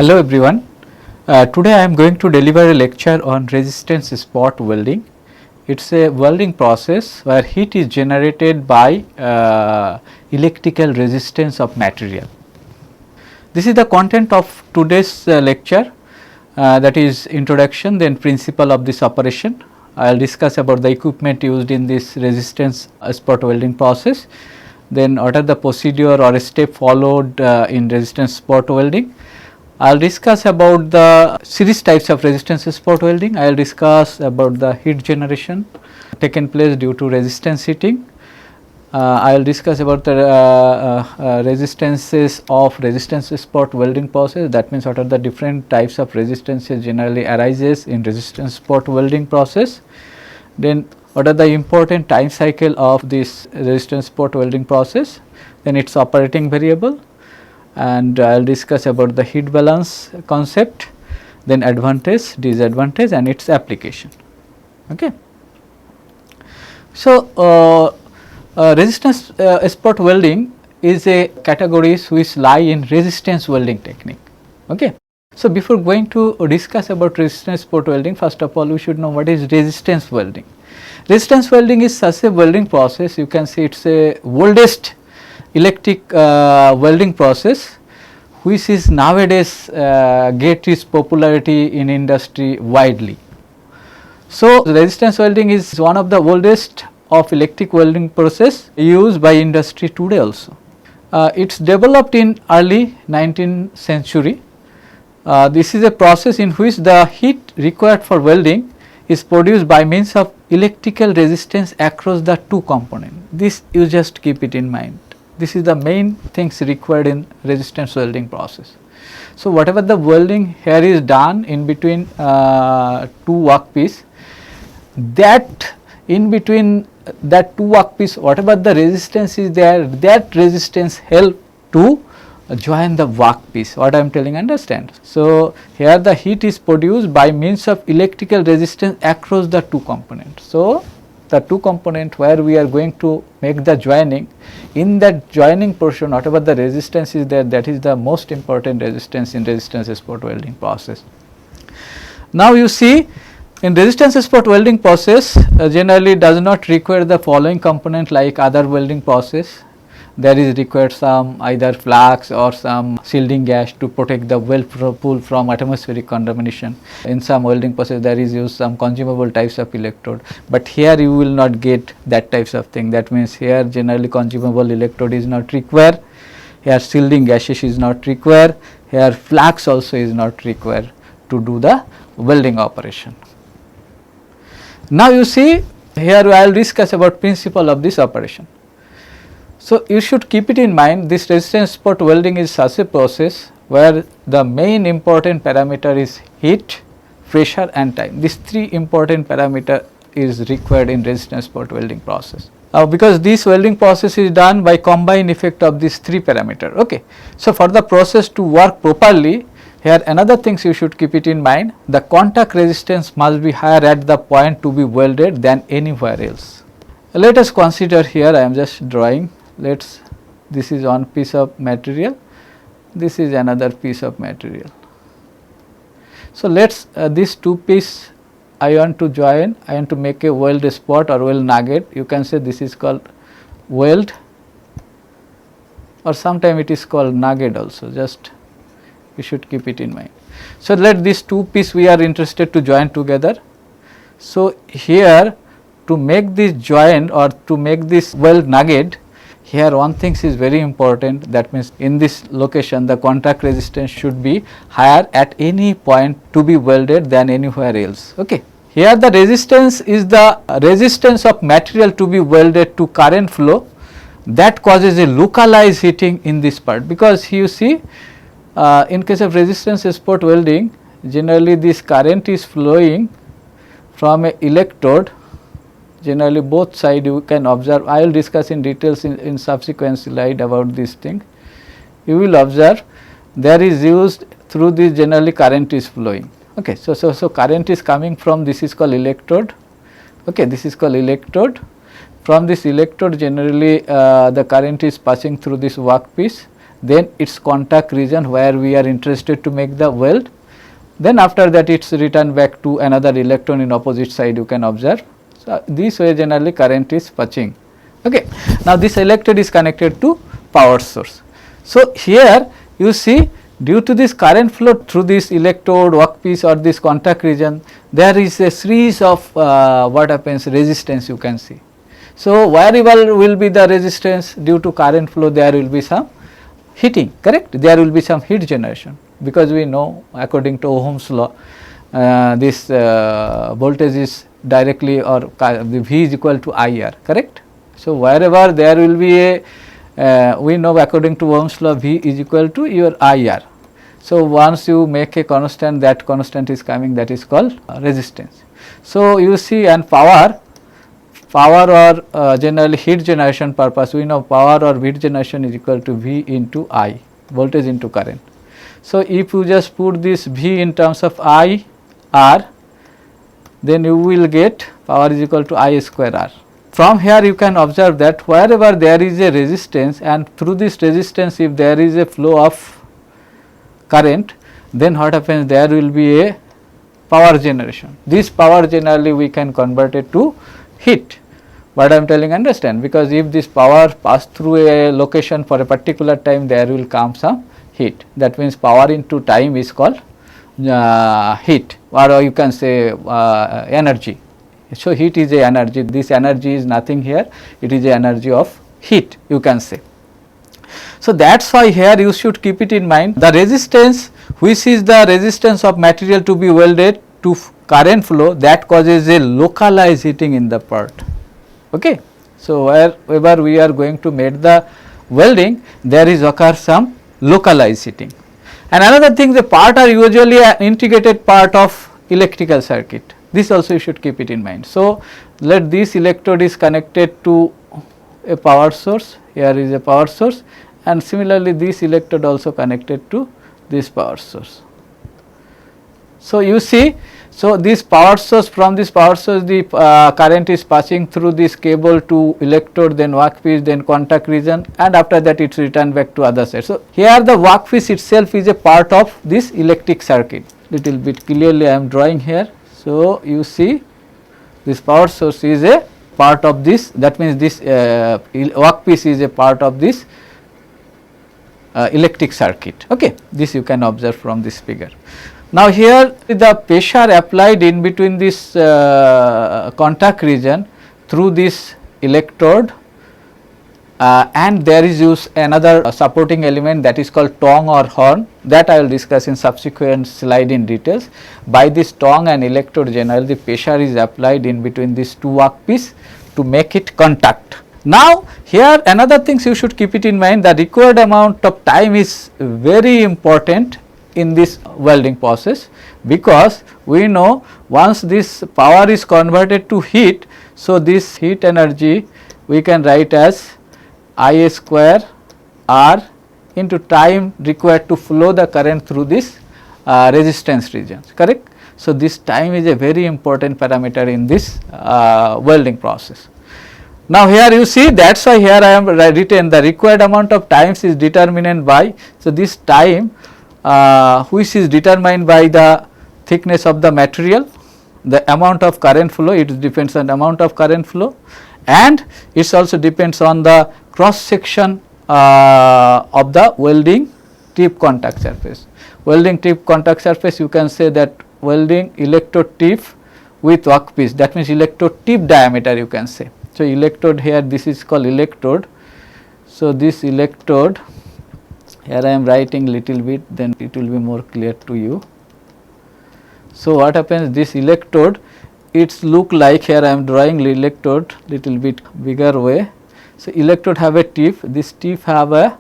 Hello everyone. Today I am going to deliver a lecture on resistance spot welding. It is a welding process where heat is generated by electrical resistance of material. This is the content of today's lecture, that is introduction, then principle of this operation. I will discuss about the equipment used in this resistance spot welding process, then what are the procedure or a step followed in resistance spot welding. I will discuss about the series types of resistance spot welding. I will discuss about the heat generation taken place due to resistance heating. I will discuss about the resistances of resistance spot welding process. That means what are the different types of resistances generally arises in resistance spot welding process. Then what are the important time cycle of this resistance spot welding process. Then its operating variable, and I will discuss about the heat balance concept, then advantage, disadvantage and its application. Okay. So, resistance spot welding is a category which lie in resistance welding technique. Okay. So, before going to discuss about resistance spot welding, first of all we should know what is resistance welding. Resistance welding is such a welding process, you can say it is a oldest electric welding process which is nowadays get its popularity in industry widely. So, resistance welding is one of the oldest of electric welding process used by industry today also. It is developed in early 19th century. This is a process in which the heat required for welding is produced by means of electrical resistance across the two components. This you just keep it in mind. This is the main things required in resistance welding process. So, whatever the welding here is done in between two workpiece, that in between that two workpiece whatever the resistance is there, that resistance help to join the workpiece. What I am telling, understand. So, here the heat is produced by means of electrical resistance across the two components. So, the two component where we are going to make the joining, in that joining portion whatever the resistance is there, that is the most important resistance in resistance spot welding process. Now, you see in resistance spot welding process generally does not require the following component like other welding process. There is required some either flux or some shielding gas to protect the weld pool from atmospheric contamination. In some welding process there is used some consumable types of electrode, but here you will not get that types of thing. That means here generally consumable electrode is not required, here shielding gases is not required, here flux also is not required to do the welding operation. Now, you see here I will discuss about principle of this operation. So, you should keep it in mind, this resistance spot welding is such a process where the main important parameter is heat, pressure and time. These three important parameter is required in resistance spot welding process. Because this welding process is done by combined effect of these three parameter. Okay. So, for the process to work properly, here another things you should keep it in mind, the contact resistance must be higher at the point to be welded than anywhere else. Let us consider here I am just drawing. This is one piece of material, this is another piece of material. So, these two piece I want to join, I want to make a weld spot or weld nugget, you can say this is called weld or sometime it is called nugget also, just you should keep it in mind. So, let these two piece we are interested to join together. So, here to make this joint or to make this weld nugget, here one thing is very important, that means in this location the contact resistance should be higher at any point to be welded than anywhere else. Okay. Here the resistance is the resistance of material to be welded to current flow, that causes a localized heating in this part, because you see in case of resistance spot welding generally this current is flowing from a electrode. Generally both side you can observe, I will discuss in details in subsequent slide about this thing. You will observe there is used through this generally current is flowing. Okay. So, current is coming from, this is called electrode. Okay, this is called electrode. From this electrode generally the current is passing through this workpiece, then its contact region where we are interested to make the weld, then after that it is returned back to another electron in opposite side, you can observe. So, this way generally current is passing. Okay. Now, this electrode is connected to power source. So, here you see due to this current flow through this electrode, workpiece or this contact region, there is a series of what happens resistance you can see. So, wherever will be the resistance due to current flow, there will be some heating, correct, there will be some heat generation, because we know according to Ohm's law this voltage is directly or the V is equal to IR, correct. So, wherever there will be a we know according to Ohm's law V is equal to your IR. So, once you make a constant, that constant is coming, that is called resistance. So, you see, and power or generally heat generation purpose, we know power or heat generation is equal to V into I, voltage into current. So, if you just put this V in terms of I R, then you will get power is equal to I square R. From here you can observe that wherever there is a resistance, and through this resistance if there is a flow of current, then what happens, there will be a power generation. This power generally we can convert it to heat. What I am telling, understand, because if this power pass through a location for a particular time, there will come some heat. That means power into time is called heat, or you can say energy. So, heat is a energy, this energy is nothing here, it is a energy of heat, you can say. So, that is why here you should keep it in mind, the resistance which is the resistance of material to be welded to current flow, that causes a localized heating in the part. Okay. So, wherever we are going to make the welding, there is occur some localized heating. And another thing, the part are usually an integrated part of electrical circuit, this also you should keep it in mind. So, let this electrode is connected to a power source, here is a power source, and similarly this electrode also connected to this power source. So, you see, so this power source, from this power source the current is passing through this cable to electrode, then workpiece, then contact region, and after that it is returned back to other side. So, here the workpiece itself is a part of this electric circuit, little bit clearly I am drawing here. So, you see this power source is a part of this, that means this workpiece is a part of this electric circuit. Okay. This you can observe from this figure. Now, here the pressure applied in between this contact region through this electrode, and there is used another supporting element that is called tongue or horn, that I will discuss in subsequent slide in details. By this tongue and electrode, generally the pressure is applied in between these two workpiece to make it contact. Now, here another things you should keep it in mind, the required amount of time is very important in this welding process, because we know once this power is converted to heat, so this heat energy we can write as I square R into time required to flow the current through this resistance regions, correct. So, this time is a very important parameter in this welding process. Now, here you see, that is why here I am written the required amount of times is determined by, so this time which is determined by the thickness of the material, the amount of current flow, it depends on the amount of current flow, and it also depends on the cross section of the welding tip contact surface. Welding tip contact surface, you can say that welding electrode tip with workpiece, that means electrode tip diameter you can say. So, electrode here, this is called electrode. So, this electrode here I am writing little bit, then it will be more clear to you. So, what happens, this electrode, it's look like, here I am drawing electrode little bit bigger way. So, electrode have a tip, this tip have a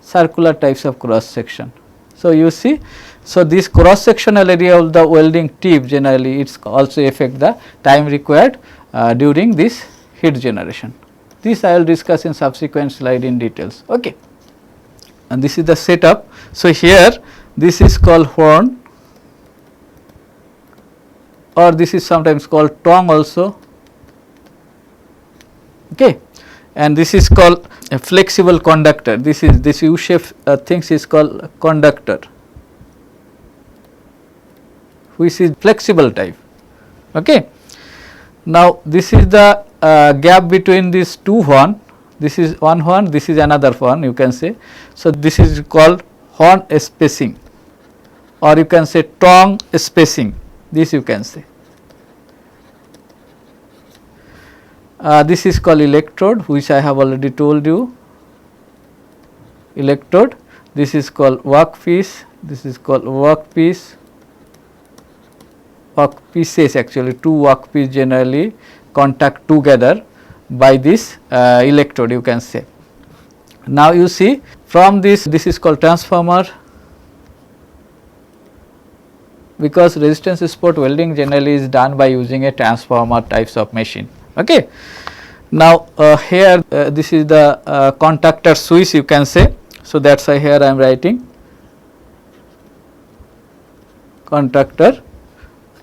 circular types of cross section. So, you see, so this cross sectional area of the welding tip generally it's also affect the time required during this heat generation. This I will discuss in subsequent slide in details. Okay. And this is the setup. So, here this is called horn, or this is sometimes called tongue also. Okay. and this is called a flexible conductor. This is this U shape things is called conductor, which is flexible type. Okay. Now, this is the gap between these two horn. This is one horn, this is another horn, you can say. So, this is called horn spacing, or you can say tongue spacing, this you can say. This is called electrode, which I have already told you, electrode. This is called workpiece, this is called workpiece, workpieces, actually two workpiece generally contact together by this electrode, you can say. Now, you see from this is called transformer, because resistance spot welding generally is done by using a transformer types of machine. Okay. Now, here this is the contactor switch, you can say. So, that is why here I am writing contactor,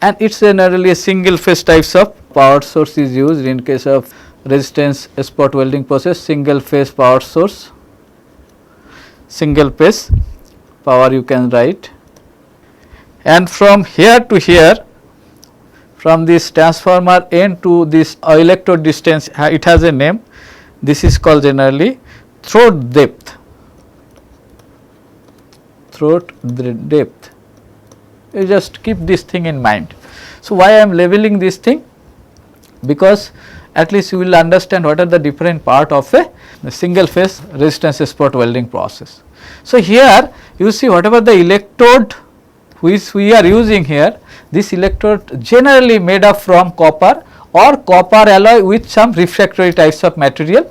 and it is generally a single phase types of power source is used in case of resistance spot welding process. Single phase power source, single phase power you can write, and from here to here, from this transformer end to this electrode distance, it has a name. This is called generally throat depth, throat depth. You just keep this thing in mind. So, why I am labeling this thing? Because at least you will understand what are the different part of a single phase resistance spot welding process. So, here you see whatever the electrode which we are using here, this electrode generally made up from copper or copper alloy with some refractory types of material.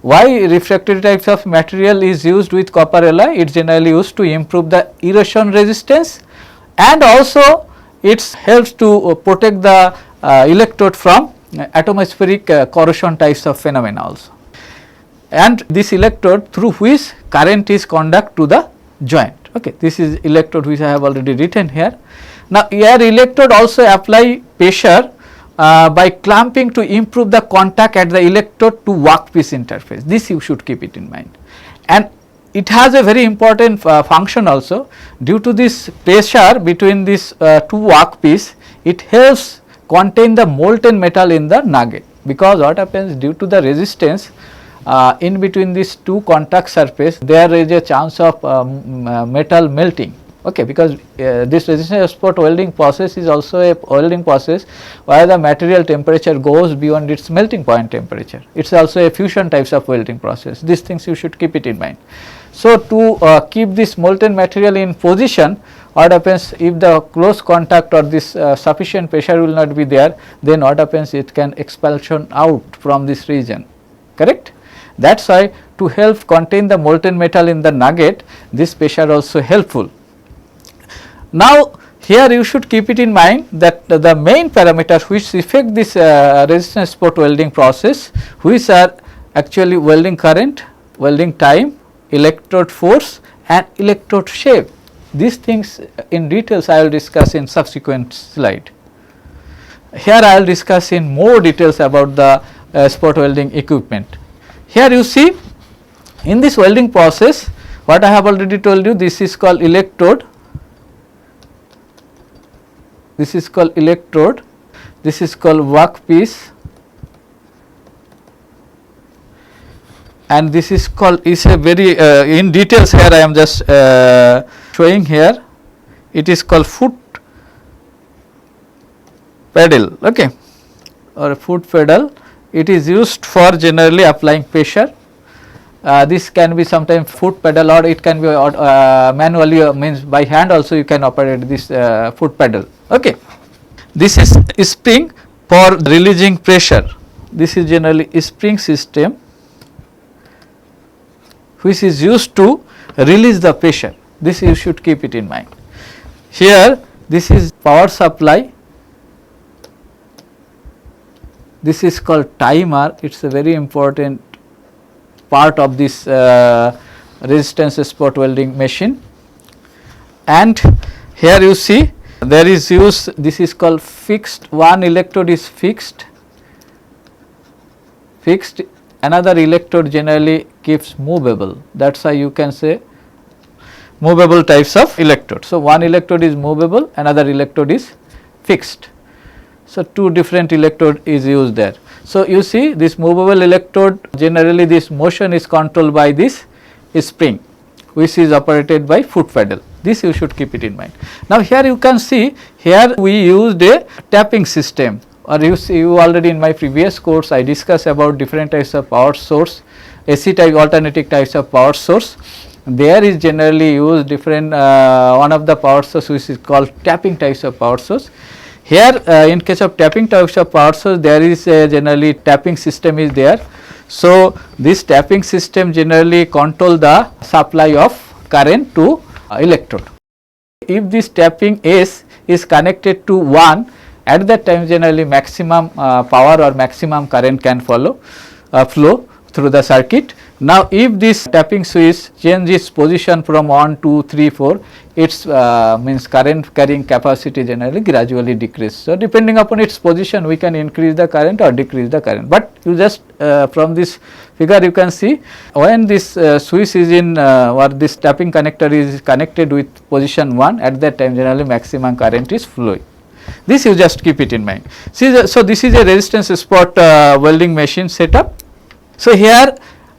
Why refractory types of material is used with copper alloy? It is generally used to improve the erosion resistance, and also it helps to protect the electrode from atmospheric corrosion types of phenomena also. And this electrode through which current is conduct to the joint. Okay. This is electrode which I have already written here. Now, here electrode also apply pressure by clamping to improve the contact at the electrode to workpiece interface. This you should keep it in mind. And it has a very important function also. Due to this pressure between these two workpiece, it helps contain the molten metal in the nugget, because what happens due to the resistance in between these two contact surface, there is a chance of metal melting. Okay, because this resistance spot welding process is also a welding process where the material temperature goes beyond its melting point temperature. It is also a fusion types of welding process. These things you should keep it in mind. So, to keep this molten material in position, what happens if the close contact or this sufficient pressure will not be there, then what happens, it can expulsion out from this region, correct. That is why to help contain the molten metal in the nugget, this pressure also helpful. Now, here you should keep it in mind that the main parameters which affect this resistance spot welding process, which are actually welding current, welding time, electrode force and electrode shape. These things in details I will discuss in subsequent slide. Here I will discuss in more details about the spot welding equipment. Here you see in this welding process, what I have already told you, this is called electrode, this is called electrode, this is called workpiece, and this is called, is a very in details here I am just showing here, it is called foot pedal, okay, or foot pedal. It is used for generally applying pressure. This can be sometimes foot pedal, or it can be manually, means by hand also you can operate this foot pedal. Okay. This is spring for releasing pressure. This is generally a spring system which is used to release the pressure. This you should keep it in mind. Here this is power supply. This is called timer. It is a very important part of this resistance spot welding machine. And here you see there is use, this is called fixed, one electrode is fixed another electrode generally keeps movable. That is why you can say movable types of electrode. So, one electrode is movable, another electrode is fixed. So, two different electrode is used there. So, you see this movable electrode, generally this motion is controlled by this spring which is operated by foot pedal. This you should keep it in mind. Now, here you can see, here we used a tapping system, or you already in my previous course I discussed about different types of power source, AC type alternating types of power source. There is generally used different one of the power source which is called tapping types of power source. Here in case of tapping types of power source, there is a generally tapping system is there. So, this tapping system generally control the supply of current to electrode. If this tapping S is connected to 1, at that time generally maximum power or maximum current can flow through the circuit. Now, if this tapping switch changes position from 1, 2, 3, 4, its means current carrying capacity generally gradually decrease. So, depending upon its position we can increase the current or decrease the current, but you just from this figure you can see when this switch is in or this tapping connector is connected with position 1, at that time generally maximum current is flowing. This you just keep it in mind. See, so this is a resistance spot welding machine setup. So, here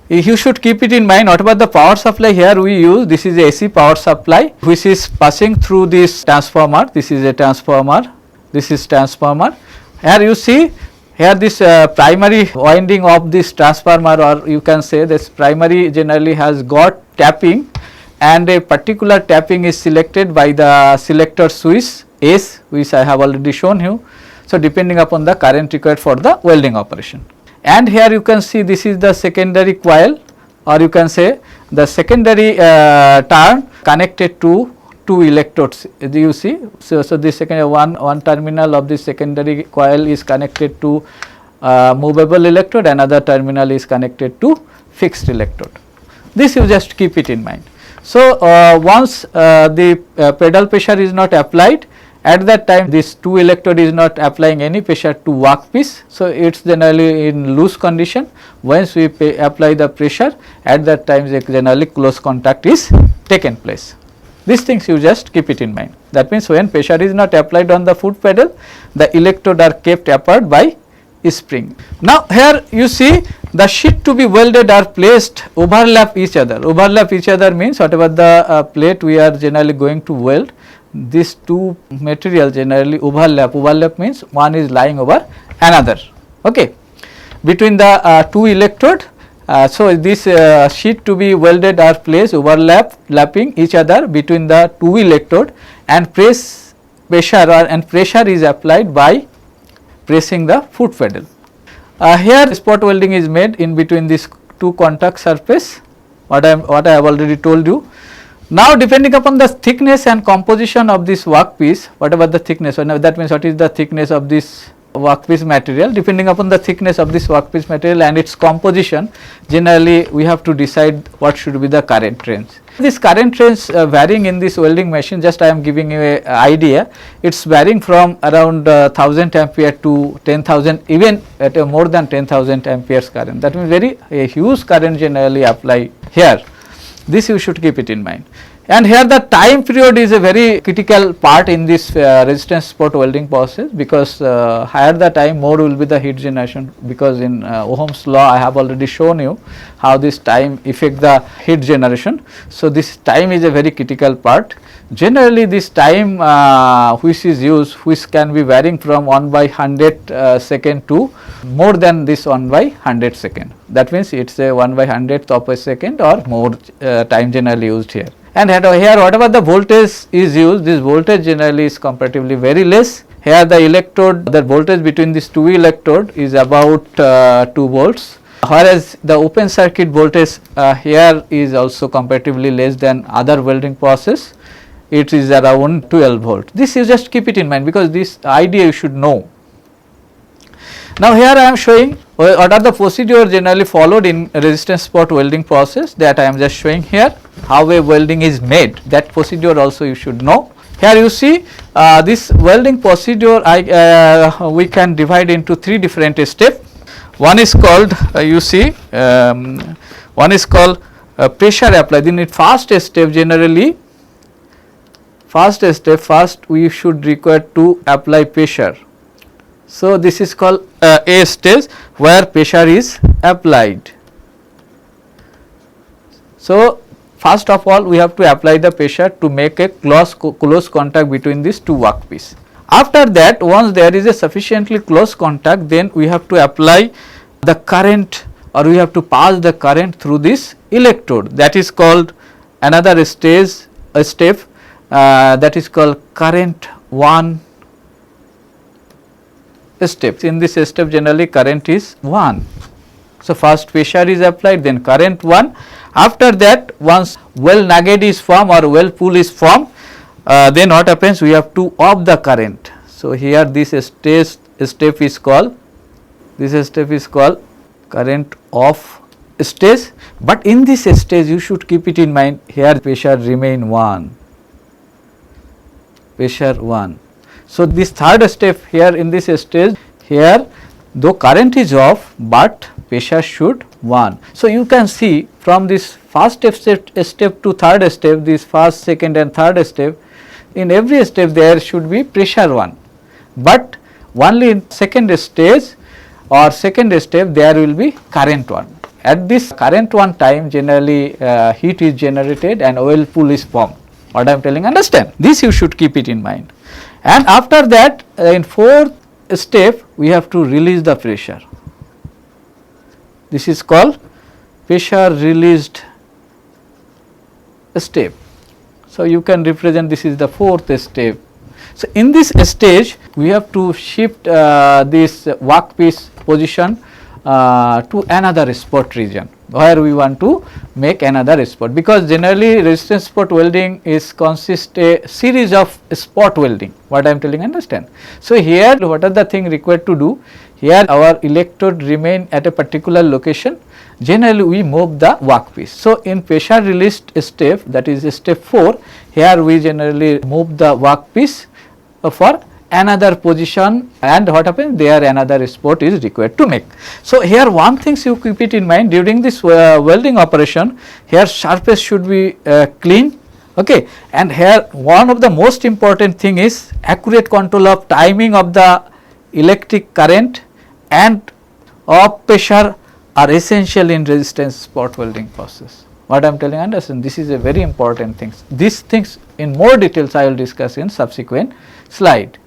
you should keep it in mind whatever the power supply here we use, this is a AC power supply which is passing through this transformer. This is a transformer, this is transformer. Here you see, here this primary winding of this transformer, or you can say this primary generally has got tapping, and a particular tapping is selected by the selector switch S which I have already shown you. So, depending upon the current required for the welding operation. And here you can see this is the secondary coil, or you can say the secondary turn connected to two electrodes, you see. So, this one terminal of this secondary coil is connected to movable electrode, another terminal is connected to fixed electrode. This you just keep it in mind. So, once the pedal pressure is not applied, at that time this two electrode is not applying any pressure to workpiece. So, it is generally in loose condition. Once we apply the pressure, at that time generally close contact is taken place. These things you just keep it in mind. That means, when pressure is not applied on the foot pedal, the electrode are kept apart by spring. Now, here you see the sheet to be welded are placed overlap each other. Overlap each other means whatever the plate we are generally going to weld, these two material generally overlap. Overlap means one is lying over another, okay, between the two electrode. So, this sheet to be welded are placed overlapping each other between the two electrode, and pressure is applied by pressing the foot pedal. Here spot welding is made in between these two contact surface, what I have already told you. Now, depending upon the thickness and composition of this workpiece, whatever the thickness, that means what is the thickness of this workpiece material, depending upon the thickness of this workpiece material and its composition, generally we have to decide what should be the current range. This current range varying in this welding machine, just I am giving you an idea, it is varying from around 1000 ampere to 10,000, even at more than 10,000 amperes current. That means a huge current generally apply here. This you should keep it in mind. And here the time period is a very critical part in this resistance spot welding process, because higher the time, more will be the heat generation, because in Ohm's law I have already shown you how this time affect the heat generation. So, this time is a very critical part. Generally this time which is used, which can be varying from 1/100 second to more than this 1/100 second. That means it is a 1/100th of a second or more time generally used here. And here whatever the voltage is used, this voltage generally is comparatively very less. Here the electrode, the voltage between these two electrode is about 2 volts, whereas the open circuit voltage here is also comparatively less than other welding process. It is around 12 volt. This you just keep it in mind, because this idea you should know. Now, here I am showing what are the procedure generally followed in resistance spot welding process, that I am just showing here. How a welding is made, that procedure also you should know. Here you see this welding procedure we can divide into 3 different steps. one is called you see one is called pressure applied. In the first step generally, first we should require to apply pressure. So, this is called a stage where pressure is applied. So, first of all we have to apply the pressure to make a close contact between these two workpiece. After that, once there is a sufficiently close contact, then we have to apply the current, or we have to pass the current through this electrode. That is called another stage, a step that is called current 1 step. In this step generally current is 1. So, first pressure is applied, then current 1. After that, once well nugget is formed or well pull is formed, then what happens, we have to off the current. So, here this step is called current off stage, but in this stage you should keep it in mind, here pressure remain 1, pressure 1. So, this third step here in this stage, here though current is off, but pressure should 1. So, you can see from this first step to third step, this first, second and third step, in every step there should be pressure 1, but only in second stage or second step there will be current 1. At this current 1 time generally heat is generated and oil pool is formed. What I am telling, understand? This you should keep it in mind. And after that, in fourth step we have to release the pressure. This is called pressure released step. So, you can represent this is the fourth step. So, in this stage we have to shift this workpiece position to another spot region where we want to make another spot, because generally resistance spot welding is consist a series of spot welding. What I am telling, understand? So, here what are the thing required to do? Here our electrode remain at a particular location, generally we move the workpiece. So, in pressure released step, that is step 4, here we generally move the workpiece for another position, and what happens, there another spot is required to make. So, here one thing you keep it in mind, during this welding operation, here surface should be clean, okay, and here one of the most important thing is accurate control of timing of the electric current and of pressure are essential in resistance spot welding process. What I am telling, understand, this is a very important thing. These things in more details I will discuss in subsequent slide.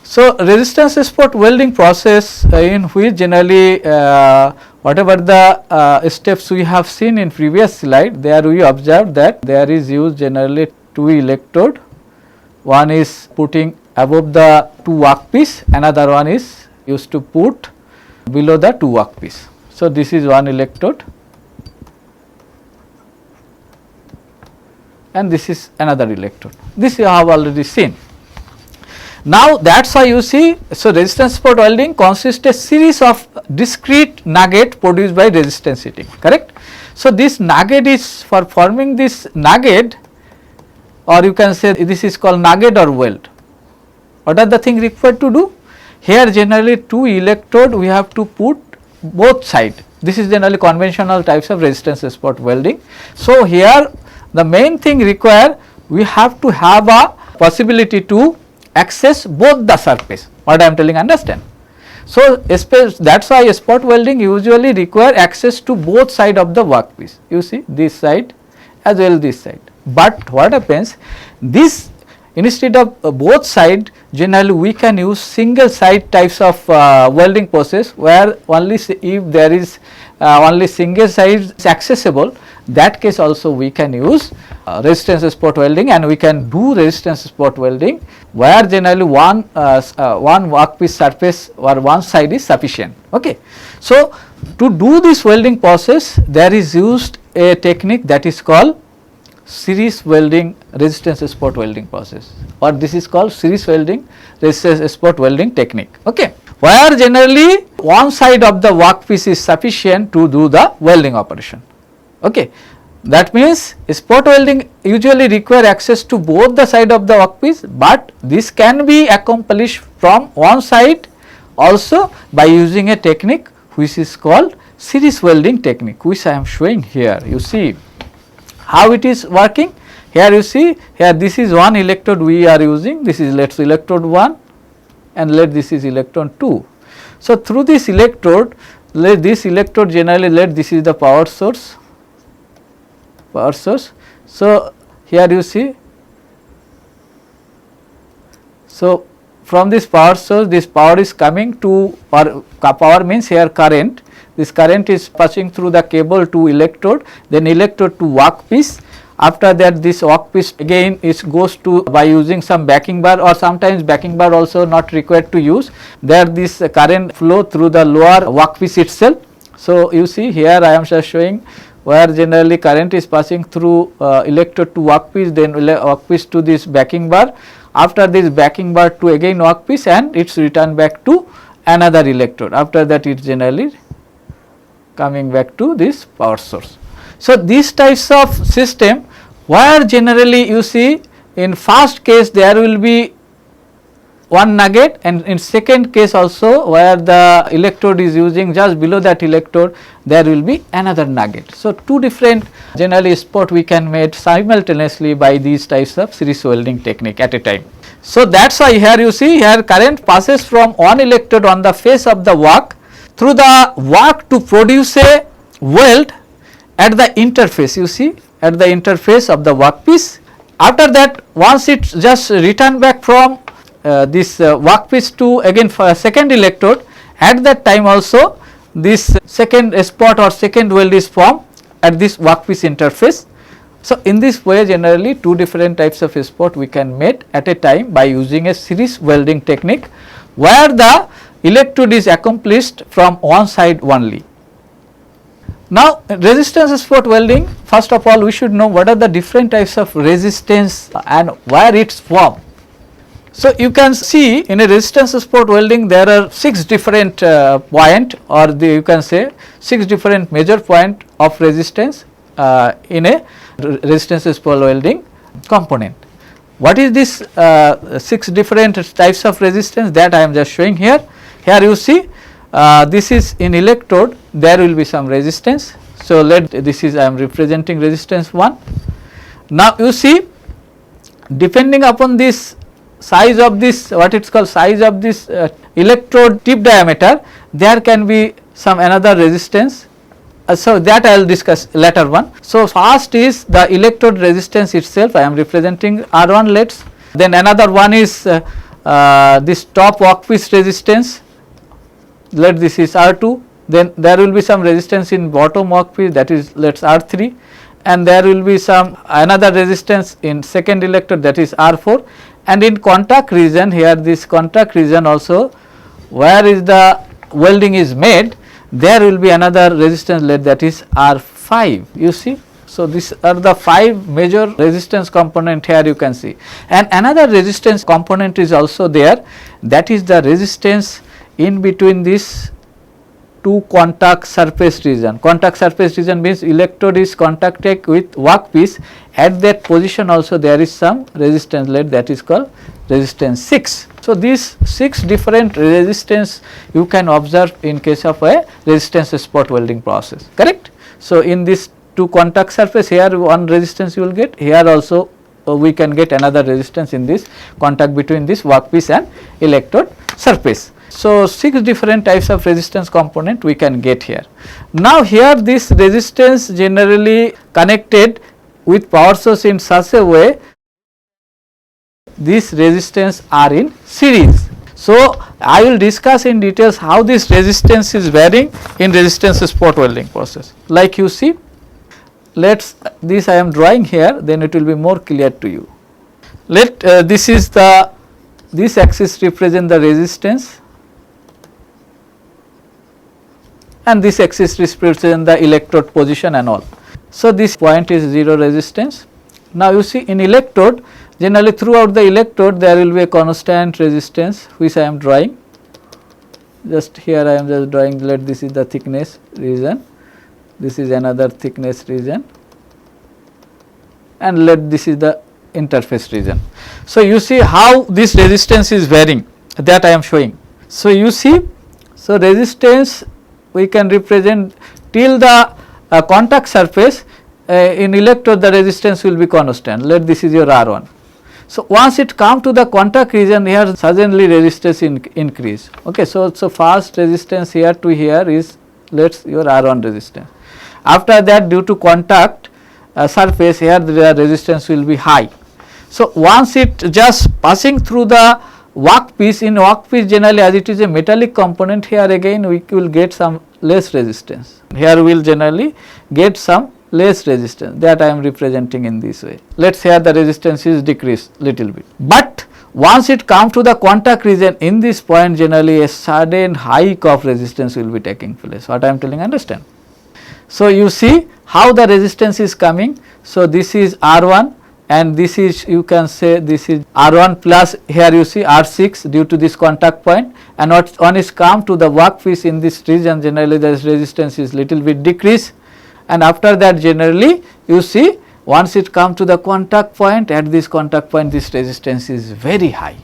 So, resistance spot welding process in which generally whatever the steps we have seen in previous slide, there we observed that there is used generally 2 electrode, one is putting above the 2 workpiece, another one is used to put below the 2 workpiece. So, this is one electrode and this is another electrode. This you have already seen. Now, that is why you see, so resistance spot welding consists a series of discrete nugget produced by resistance heating, correct. So, this nugget is for forming this nugget, or you can say this is called nugget or weld. What are the things required to do? Here generally 2 electrode we have to put both side. This is generally conventional types of resistance spot welding. So, here the main thing required, we have to have a possibility to access both the surface. What I am telling, understand? So, that is why spot welding usually require access to both side of the workpiece. You see this side as well this side. But what happens, this instead of both side, generally we can use single side types of welding process, where only if there is only single side is accessible, that case also we can use resistance spot welding, and we can do resistance spot welding where generally one workpiece surface or one side is sufficient. Okay. So, to do this welding process, there is used a technique that is called series welding resistance spot welding process, or this is called series welding resistance spot welding technique, okay, where generally one side of the workpiece is sufficient to do the welding operation. Okay. That means spot welding usually require access to both the side of the workpiece, but this can be accomplished from one side also by using a technique which is called series welding technique, which I am showing here. You see how it is working. Here you see, here this is one electrode we are using, this is let us electrode 1 and let this is electron 2. So, through this electrode, let this electrode generally let this is the power source. So, here you see, so from this power source, this power is coming to, or power means here current, this current is passing through the cable to electrode, then electrode to workpiece. After that, this workpiece again is goes to by using some backing bar, or sometimes backing bar also not required to use. There this current flow through the lower workpiece itself. So, you see here I am just showing where generally current is passing through electrode to workpiece, then workpiece to this backing bar. After this backing bar to again workpiece, and it is returned back to another electrode. After that, it is generally coming back to this power source. So, these types of system where generally you see in first case there will be one nugget, and in second case also where the electrode is using just below that electrode there will be another nugget. So, two different generally spot we can make simultaneously by these types of series welding technique at a time. So, that is why here you see here current passes from one electrode on the face of the work through the work to produce a weld at the interface, you see at the interface of the workpiece. After that, once it just return back from this workpiece to again for a second electrode, at that time also this second spot or second weld is formed at this workpiece interface. So, in this way generally two different types of spot we can make at a time by using a series welding technique, where the electrode is accomplished from one side only. Now, resistance spot welding, first of all we should know what are the different types of resistance and where it is formed. So, you can see in a resistance spot welding there are 6 different point, or you can say 6 different major point of resistance in a resistance spot welding component. What is this 6 different types of resistance, that I am just showing here. Here you see this is in electrode, there will be some resistance. So, let this is I am representing resistance 1. Now, you see depending upon this size of this, what it is called size of this electrode tip diameter, there can be some another resistance. So, that I will discuss later one. So, first is the electrode resistance itself, I am representing R1 let us. Then another one is this top workpiece resistance, let this is R2. Then there will be some resistance in bottom workpiece, that is let us R3, and there will be some another resistance in second electrode, that is R4, and in contact region, here this contact region also where is the welding is made, there will be another resistance, let that is R5, you see. So, these are the 5 major resistance component here you can see, and another resistance component is also there, that is the resistance in between this two contact surface region. Contact surface region means electrode is contacted with workpiece, at that position also there is some resistance, let that is called resistance 6. So, these 6 different resistance you can observe in case of a resistance spot welding process, correct. So, in this two contact surface, here one resistance you will get, here also we can get another resistance in this contact between this workpiece and electrode surface. So, 6 different types of resistance component we can get here. Now, here this resistance generally connected with power source in such a way, these resistance are in series. So, I will discuss in details how this resistance is varying in resistance spot welding process. Like you see, let's this I am drawing here, then it will be more clear to you. Let this is the, this axis represent the resistance, and this axis represent the electrode position and all. So, this point is 0 resistance. Now, you see in electrode, generally throughout the electrode there will be a constant resistance which I am drawing. Just here I am just drawing, let this is the thickness region, this is another thickness region, and let this is the interface region. So, you see how this resistance is varying, that I am showing. So, you see, so resistance we can represent till the contact surface in electrode the resistance will be constant. Let this is your R1. So, once it come to the contact region, here suddenly resistance increase. Okay. So, first resistance here to here is let us your R1 resistance. After that, due to contact surface, here the resistance will be high. So, once it just passing through the workpiece, in workpiece generally as it is a metallic component, here again we will get some less resistance. Here we will generally get some less resistance, that I am representing in this way. Let us here the resistance is decreased little bit, but once it come to the contact region, in this point generally a sudden hike of resistance will be taking place. What I am telling, understand? So, you see how the resistance is coming. So, this is R1 and this is, you can say this is R1 plus, here you see R6 due to this contact point, and what one is come to the workpiece in this region, generally the resistance is little bit decreased, and after that generally you see once it come to the contact point, at this contact point this resistance is very high.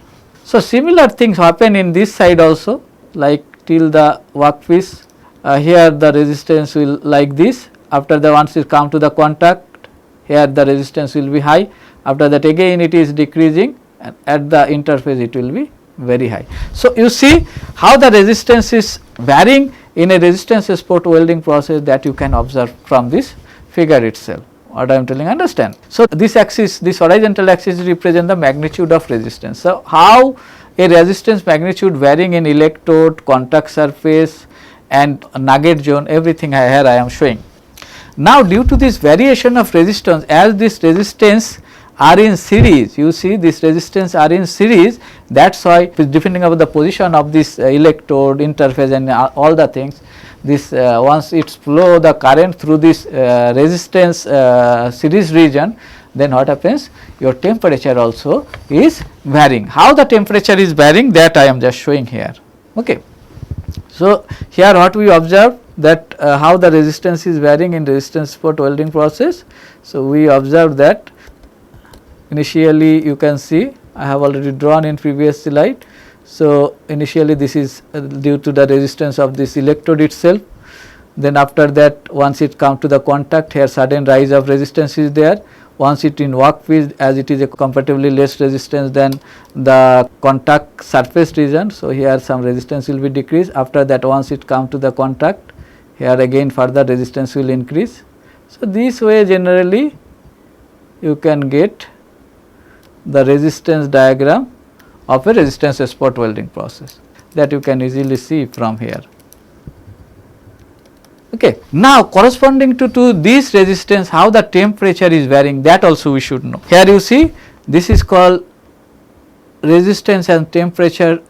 So, similar things happen in this side also, like till the workpiece, here the resistance will like this, after the once it come to the contact, here the resistance will be high, after that again it is decreasing, and at the interface it will be very high. So, you see how the resistance is varying in a resistance spot welding process, that you can observe from this figure itself. What I am telling, understand? So, this axis, this horizontal axis represent the magnitude of resistance. So, how a resistance magnitude varying in electrode, contact surface and nugget zone, everything here I am showing. Now, due to this variation of resistance, as this resistance are in series, you see this resistance are in series, that is why depending on the position of this electrode, interface and all the things, this once it flow the current through this resistance series region, then what happens, your temperature also is varying. How the temperature is varying, that I am just showing here. Okay. So, here what we observe, that how the resistance is varying in resistance spot welding process. So, we observe that initially you can see I have already drawn in previous slide. So, initially this is due to the resistance of this electrode itself, then after that once it come to the contact, here sudden rise of resistance is there. Once it in workpiece, as it is a comparatively less resistance than the contact surface region, so here some resistance will be decreased. After that once it come to the contact, here again further resistance will increase. So, this way generally you can get the resistance diagram of a resistance spot welding process, that you can easily see from here. Okay. Now, corresponding to this resistance, how the temperature is varying, that also we should know. Here you see this is called resistance and temperature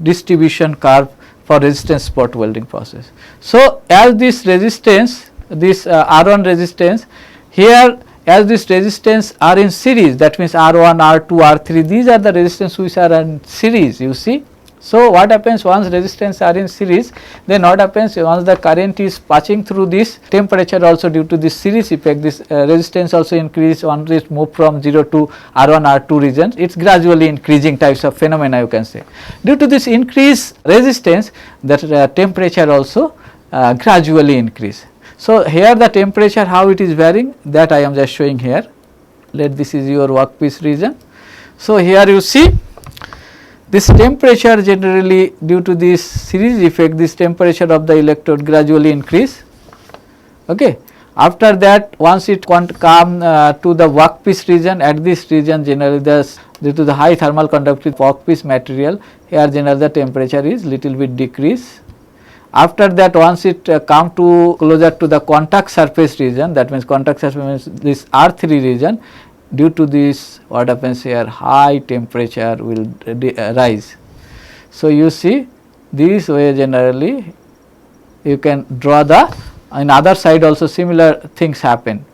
distribution curve for resistance spot welding process. So, as this resistance, this R1 resistance, here as this resistance are in series, that means R1, R2, R3, these are the resistance which are in series, you see. So, what happens once resistance are in series, then what happens once the current is passing through this, temperature also due to this series effect, this resistance also increase once it move from 0 to R1, R2 region, it is gradually increasing types of phenomena, you can say. Due to this increased resistance, that temperature also gradually increase. So, here the temperature how it is varying, that I am just showing here. Let this is your workpiece region. So, here you see this temperature generally due to this series effect, this temperature of the electrode gradually increase. Okay. After that once it come to the workpiece region, at this region generally due to the high thermal conductivity workpiece material, here generally the temperature is little bit decrease. After that once it come to closer to the contact surface region, that means contact surface means this R3 region, due to this what happens here, high temperature will rise. So, you see this way generally you can draw the, in other side also similar things happen,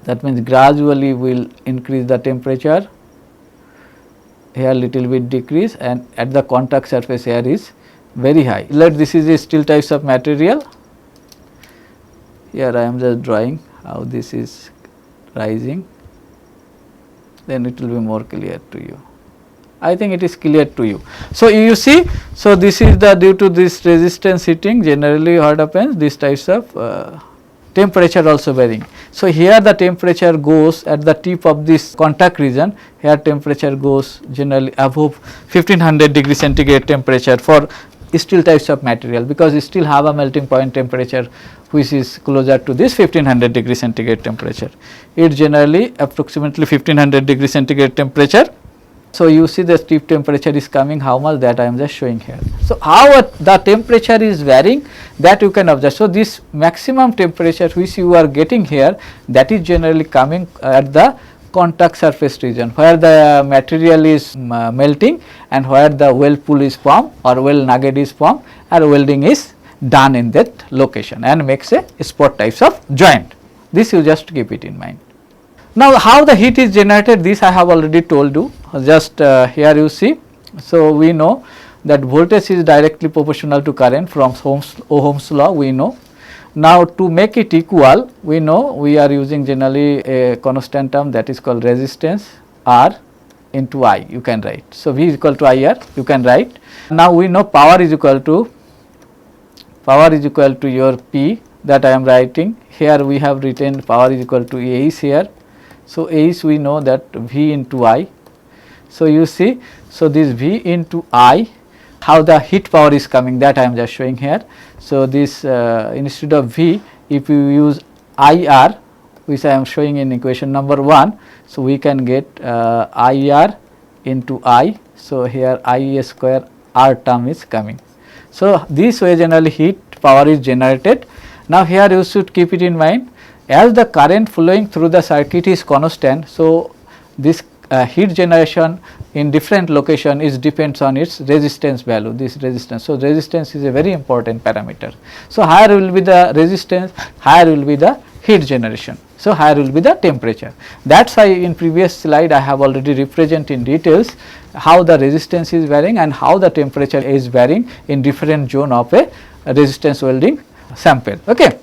that means gradually will increase the temperature, here little bit decrease, and at the contact surface here is very high. Let this is a steel types of material, here I am just drawing how this is rising, then it will be more clear to you. I think it is clear to you. So, you see, so this is the due to this resistance heating, generally what happens, these types of temperature also varying. So, here the temperature goes at the tip of this contact region, here temperature goes generally above 1500 degree centigrade temperature for steel types of material, because steel have a melting point temperature which is closer to this 1500 degree centigrade temperature. It generally approximately 1500 degree centigrade temperature. So, you see the tip temperature is coming, how much, that I am just showing here. So, how the temperature is varying, that you can observe. So, this maximum temperature which you are getting here, that is generally coming at the contact surface region, where the material is melting and where the weld pool is formed or weld nugget is formed, and welding is done in that location and makes a spot types of joint. This you just keep it in mind. Now, how the heat is generated, this I have already told you, just here you see. So, we know that voltage is directly proportional to current from Ohm's law, we know. Now, to make it equal, we know we are using generally a constant term, that is called resistance R into I, you can write. So, V is equal to IR, you can write. Now, we know power is equal to your P, that I am writing. Here we have written power is equal to A is here. So, A is we know that V into I. So, you see, so this V into I, how the heat power is coming, that I am just showing here. So, this instead of V, if you use IR, which I am showing in equation number 1, so we can get IR into I. So, here I square R term is coming. So, this way generally heat power is generated. Now, here you should keep it in mind, as the current flowing through the circuit is constant. So, this heat generation in different location is depends on its resistance value, this resistance. So, resistance is a very important parameter. So, higher will be the resistance, higher will be the heat generation. So, higher will be the temperature. That is why in previous slide I have already represent in details how the resistance is varying and how the temperature is varying in different zone of a resistance welding sample. Okay.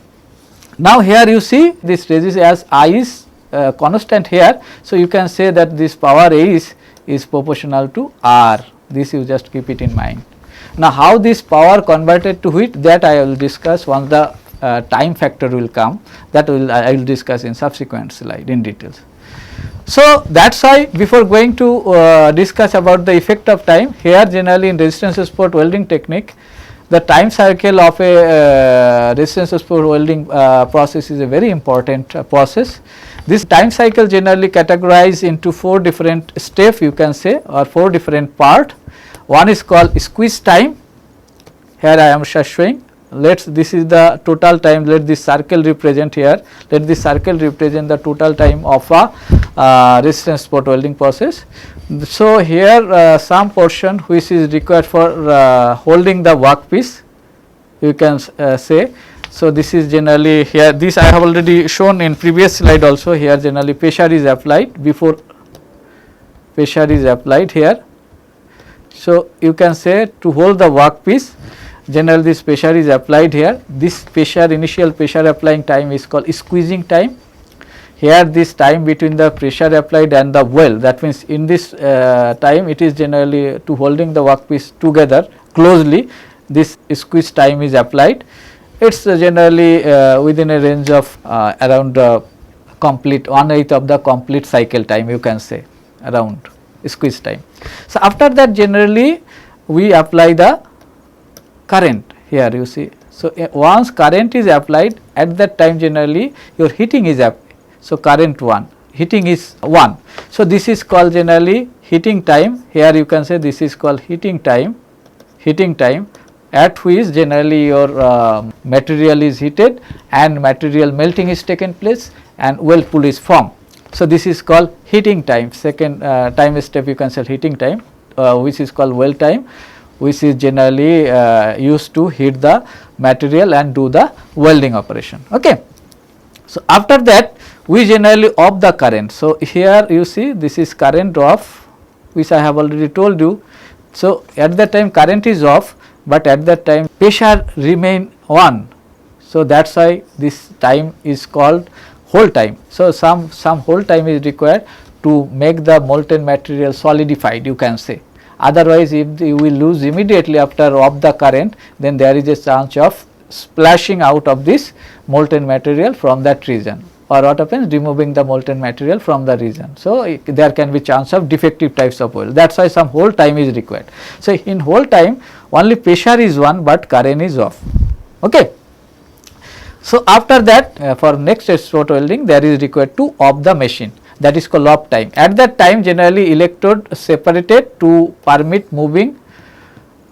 Now, here you see this resistance as I is constant here. So, you can say that this power A is proportional to R, this you just keep it in mind. Now, how this power converted to heat, that I will discuss once the time factor will come, that I will discuss in subsequent slide in details. So, that is why before going to discuss about the effect of time, here generally in resistance spot welding technique, the time cycle of a resistance spot welding process is a very important process. This time cycle generally categorized into 4 different steps, you can say, or 4 different part. One is called squeeze time, here I am showing. This is the total time, let this circle represent here, let this circle represent the total time of a resistance spot welding process. So, here some portion which is required for holding the workpiece, you can say. So, this is generally here, this I have already shown in previous slide also. Here generally pressure is applied, before pressure is applied here. So, you can say to hold the workpiece, generally this pressure is applied here. This pressure, initial pressure applying time is called squeezing time. Here this time between the pressure applied and the weld, that means in this time it is generally to holding the workpiece together closely, this squeeze time is applied. It is generally within a range of around complete 1/8 of the complete cycle time, you can say, around squeeze time. So, after that generally we apply the current here, you see. So, once current is applied, at that time generally your heating is applied. So, current 1, heating is 1. So, this is called generally heating time, here you can say this is called heating time, at which generally your material is heated and material melting is taken place and weld pool is formed. So, this is called heating time. Second time step you can say heating time, which is called weld time, which is generally used to heat the material and do the welding operation. Okay. So, after that we generally off the current. So, here you see this is current off, which I have already told you. So, at that time current is off, but at that time pressure remain on. So, that is why this time is called hold time. So, some hold time is required to make the molten material solidified, you can say. otherwise if you will lose immediately after off the current, then there is a chance of splashing out of this molten material from that region, or what happens, removing the molten material from the region. So, there can be chance of defective types of weld, that is why some hold time is required. So, in hold time only pressure is on but current is off. Okay. So, after that for next spot welding there is required to off the machine, that is called off time. At that time generally electrode separated to permit moving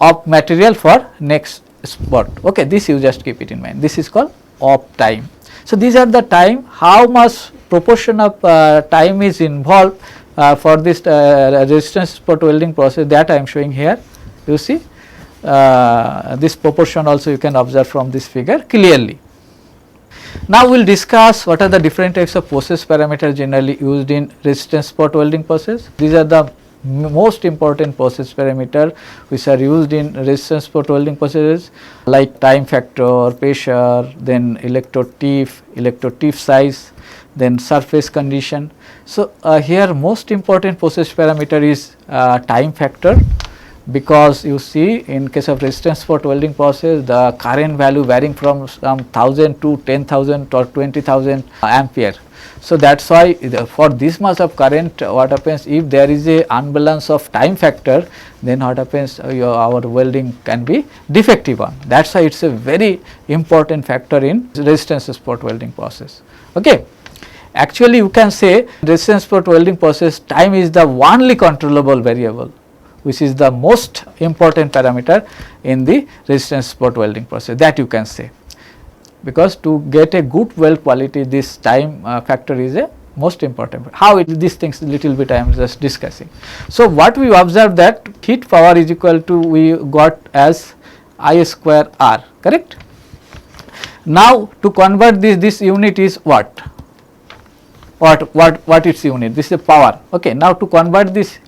of material for next spot. Okay, this you just keep it in mind, this is called off time. So, these are the time, how much proportion of time is involved for this resistance spot welding process, that I am showing here. You see this proportion also you can observe from this figure clearly. Now, we will discuss what are the different types of process parameters generally used in resistance spot welding process. These are the most important process parameter which are used in resistance spot welding processes, like time factor, pressure, then electrode tip size, then surface condition. So, here most important process parameter is time factor, because you see in case of resistance spot welding process the current value varying from some 1000 to 10,000 or 20,000 ampere. So, that is why for this much of current what happens, if there is a unbalance of time factor, then what happens, our welding can be defective one. That is why it is a very important factor in resistance spot welding process. Okay. Actually you can say resistance spot welding process time is the only controllable variable which is the most important parameter in the resistance spot welding process, that you can say, because to get a good weld quality this time factor is a most important. How these things little bit I am just discussing. So, what we observe that heat power is equal to, we got as I square R, correct. Now, to convert this unit is what its unit, this is a power. Okay. Now, to convert this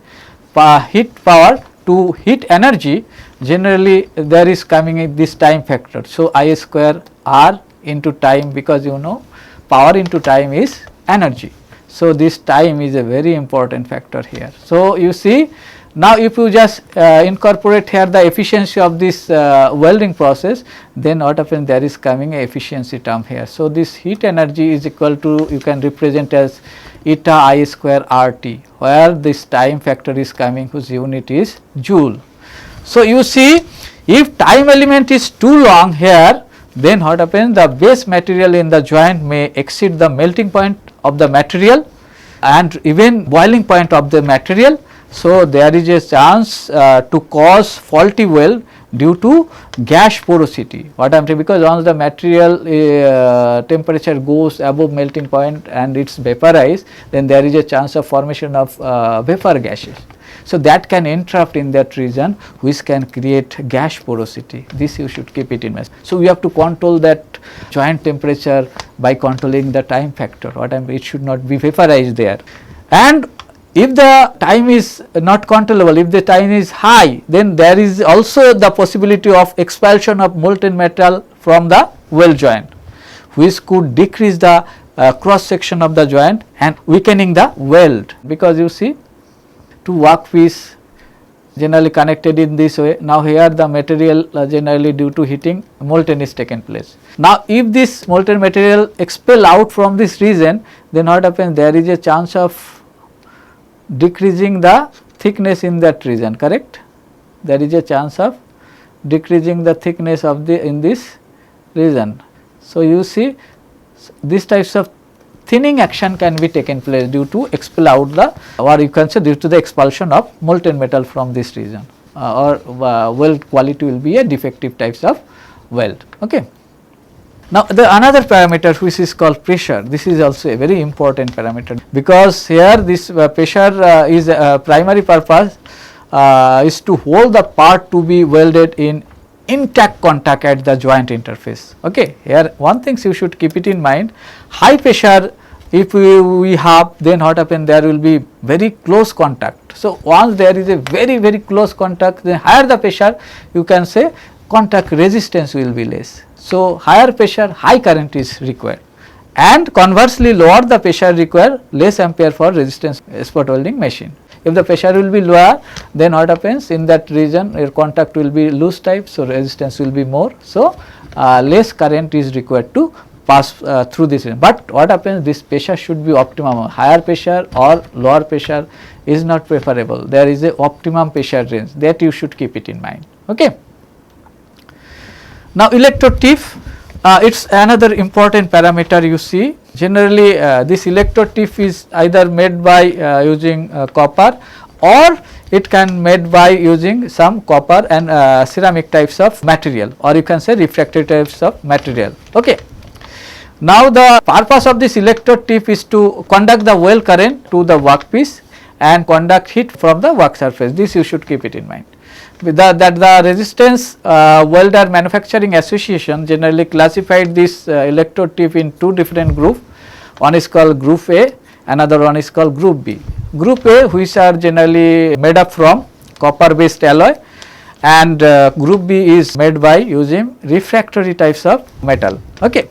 heat power to heat energy, generally there is coming in this time factor. So, I square R into time, because you know power into time is energy. So, this time is a very important factor here. So, you see now if you just incorporate here the efficiency of this welding process, then what happens, there is coming a efficiency term here. So, this heat energy is equal to, you can represent as eta I square RT, where this time factor is coming whose unit is joule. So, you see if time element is too long here, then what happens, the base material in the joint may exceed the melting point of the material and even boiling point of the material. So, there is a chance to cause faulty weld due to gas porosity. What I am saying, because once the material temperature goes above melting point and it is vaporized, then there is a chance of formation of vapor gases. So, that can interrupt in that region which can create gas porosity. This you should keep it in mind. So, we have to control that joint temperature by controlling the time factor. What I am, it should not be vaporized there. And if the time is not controllable, if the time is high, then there is also the possibility of expulsion of molten metal from the weld joint, which could decrease the cross section of the joint and weakening the weld, because you see two workpiece generally connected in this way. Now, here the material generally due to heating molten is taken place. Now, if this molten material expel out from this region, then what happens, there is a chance of decreasing the thickness in that region, correct. There is a chance of decreasing the thickness of the in this region. So, you see these types of thinning action can be taken place due to expel out the, or you can say due to the expulsion of molten metal from this region, or weld quality will be a defective types of weld. Okay. Now, the another parameter which is called pressure, this is also a very important parameter, because here this pressure is primary purpose is to hold the part to be welded in intact contact at the joint interface. Okay. Here one thing you should keep it in mind, high pressure if we have, then what happen, there will be very close contact. So, once there is a very close contact, then higher the pressure, you can say contact resistance will be less. So, higher pressure, high current is required, and conversely lower the pressure require less ampere for resistance spot welding machine. If the pressure will be lower, then what happens in that region your contact will be loose type, so resistance will be more. So, less current is required to pass through this region. But what happens, this pressure should be optimum, higher pressure or lower pressure is not preferable. There is a optimum pressure range, that you should keep it in mind. Okay. Now, electrode tip, it is another important parameter you see. Generally this electrode tip is either made by using copper, or it can made by using some copper and ceramic types of material, or you can say refractory types of material. Okay. Now, the purpose of this electrode tip is to conduct the well current to the workpiece and conduct heat from the work surface. This you should keep it in mind. That the Resistance Welder Manufacturing Association generally classified this electrode tip in two different groups. One is called group A, another one is called group B. Group A, which are generally made up from copper based alloy, and group B is made by using refractory types of metal. Okay.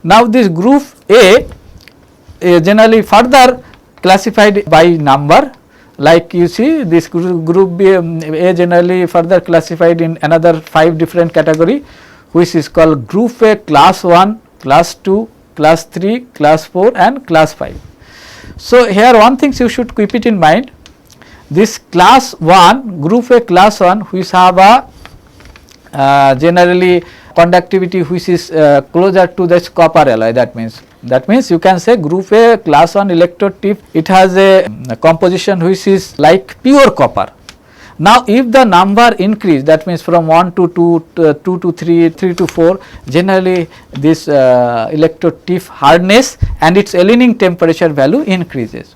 Now, this group A generally further classified by number, like you see this group B A generally further classified in another 5 different category, which is called group A class 1, class 2, class 3, class 4 and class 5. So, here one thing you should keep it in mind, this class 1, group A class 1, which have a generally conductivity which is closer to this copper alloy. That means you can say group A class 1 electrode tip, it has a composition which is like pure copper. Now, if the number increase, that means from 1 to 2, 2 to 3, 3 to 4, generally this electrode tip hardness and its annealing temperature value increases,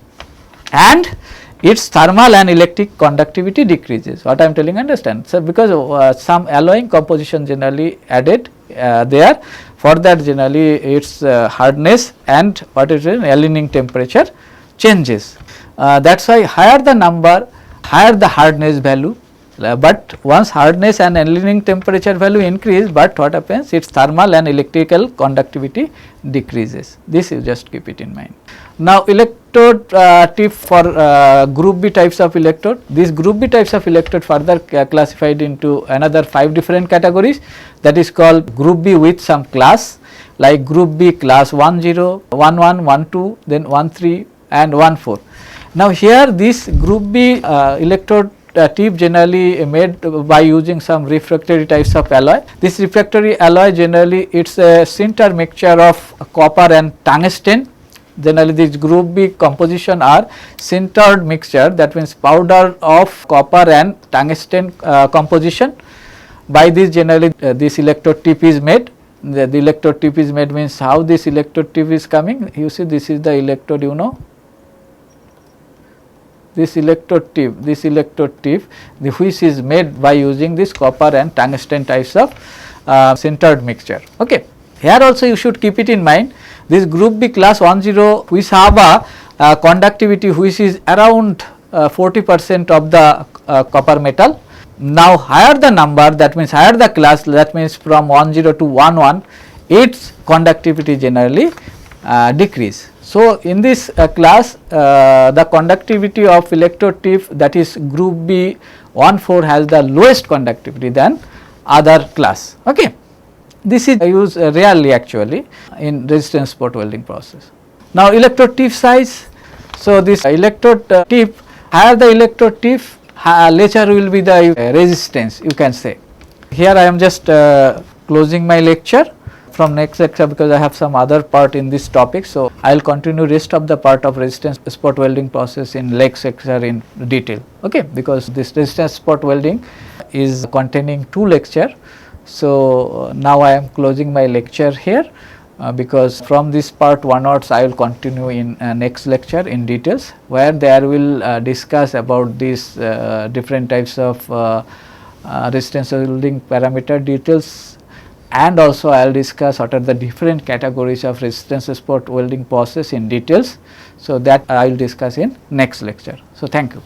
and its thermal and electric conductivity decreases. What I am telling, understand? So, because some alloying composition generally added there, for that generally its hardness and what is it, annealing temperature changes. That is why higher the number, higher the hardness value, but once hardness and annealing temperature value increase, but what happens, its thermal and electrical conductivity decreases. This you just keep it in mind. Now, electrode tip for group B types of electrode. These group B types of electrode further classified into another 5 different categories, that is called group B with some class, like group B class 10, 11, 12, then 13 and 14. Now, here this group B electrode tip generally made by using some refractory types of alloy. This refractory alloy generally it is a sinter mixture of copper and tungsten. Generally this group B composition are sintered mixture, that means powder of copper and tungsten composition. By this generally this electrode tip is made. The electrode tip is made means how this electrode tip is coming. You see, this is the electrode, you know. This electrode tip, which is made by using this copper and tungsten types of sintered mixture. Okay. Here also you should keep it in mind, this group B class 10 which have a conductivity which is around 40% of the copper metal. Now, higher the number, that means higher the class, that means from 10 to 11, its conductivity generally decrease. So, in this class the conductivity of electrode tip, that is group B 14, has the lowest conductivity than other class. Okay. This is used rarely actually in resistance spot welding process. Now, electrode tip size. So, this electrode tip, higher the electrode tip, lesser will be the resistance, you can say. Here I am just closing my lecture. From next lecture, because I have some other part in this topic, so I will continue rest of the part of resistance spot welding process in next lecture in detail. Okay, because this resistance spot welding is containing 2 lecture. So, now I am closing my lecture here because from this part onwards I will continue in next lecture in details, where there will discuss about these different types of resistance welding parameter details, and also I will discuss what are the different categories of resistance spot welding process in details. So, that I will discuss in next lecture. So, thank you.